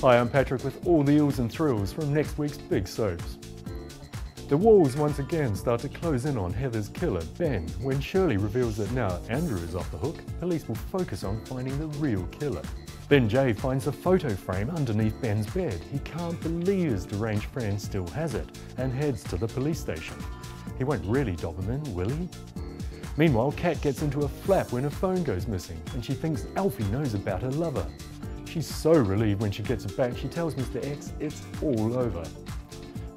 Hi, I'm Patrick with all the ills and thrills from next week's big soaps. The walls once again start to close in on Heather's killer, Ben. When Shirley reveals that now Andrew is off the hook, police will focus on finding the real killer. Then Jay finds the photo frame underneath Ben's bed. He can't believe his deranged friend still has it and heads to the police station. He won't really dob him in, will he? Meanwhile, Kat gets into a flap when her phone goes missing and she thinks Alfie knows about her lover. She's so relieved when she gets it back, she tells Mr. X it's all over.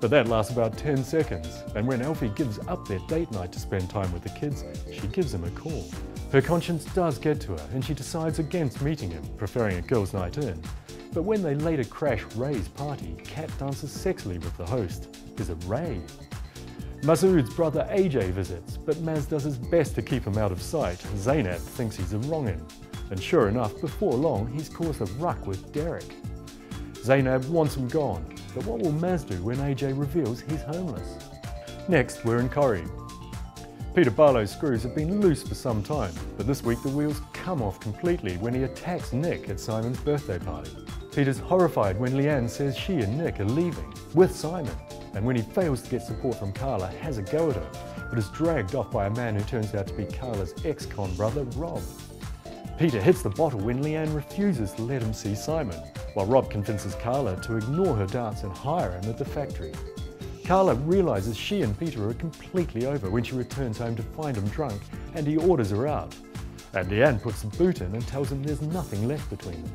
But that lasts about 10 seconds, and when Alfie gives up their date night to spend time with the kids, she gives him a call. Her conscience does get to her and she decides against meeting him, preferring a girls' night in. But when they later crash Ray's party, Kat dances sexily with the host. Is it Ray? Masood's brother AJ visits, but Maz does his best to keep him out of sight. Zainab thinks he's a wrong-in. And sure enough, before long, he's caused a ruck with Derek. Zainab wants him gone, but what will Maz do when AJ reveals he's homeless? Next, we're in Corrie. Peter Barlow's screws have been loose for some time, but this week the wheels come off completely when he attacks Nick at Simon's birthday party. Peter's horrified when Leanne says she and Nick are leaving, with Simon, and when he fails to get support from Carla, has a go at her, but is dragged off by a man who turns out to be Carla's ex-con brother, Rob. Peter hits the bottle when Leanne refuses to let him see Simon, while Rob convinces Carla to ignore her doubts and hire him at the factory. Carla realises she and Peter are completely over when she returns home to find him drunk, and he orders her out. And Leanne puts the boot in and tells him there's nothing left between them.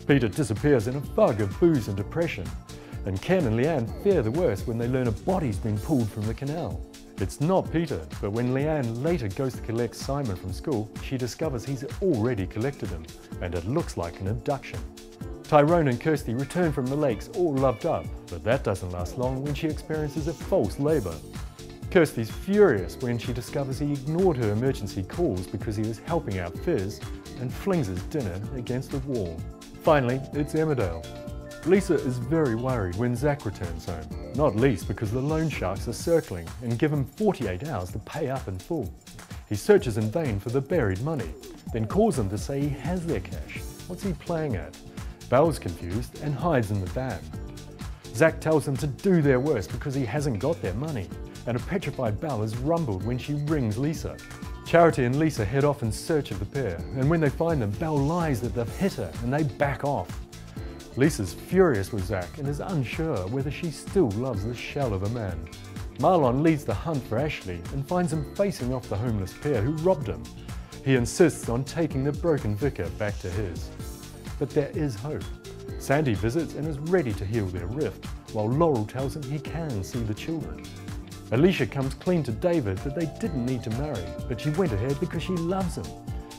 Peter disappears in a fog of booze and depression, and Ken and Leanne fear the worst when they learn a body's been pulled from the canal. It's not Peter, but when Leanne later goes to collect Simon from school, she discovers he's already collected him, and it looks like an abduction. Tyrone and Kirsty return from the lakes all loved up, but that doesn't last long when she experiences a false labour. Kirsty's furious when she discovers he ignored her emergency calls because he was helping out Fizz and flings his dinner against the wall. Finally, it's Emmerdale. Lisa is very worried when Zach returns home, not least because the loan sharks are circling and give him 48 hours to pay up in full. He searches in vain for the buried money, then calls them to say he has their cash. What's he playing at? Belle's confused and hides in the van. Zach tells them to do their worst because he hasn't got their money, and a petrified Belle is rumbled when she rings Lisa. Charity and Lisa head off in search of the pair, and when they find them, Belle lies that they've hit her and they back off. Lisa's furious with Zach and is unsure whether she still loves the shell of a man. Marlon leads the hunt for Ashley and finds him facing off the homeless pair who robbed him. He insists on taking the broken vicar back to his. But there is hope. Sandy visits and is ready to heal their rift, while Laurel tells him he can see the children. Alicia comes clean to David that they didn't need to marry, but she went ahead because she loves him.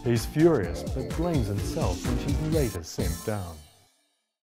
He's furious, but blames himself when she's later sent down.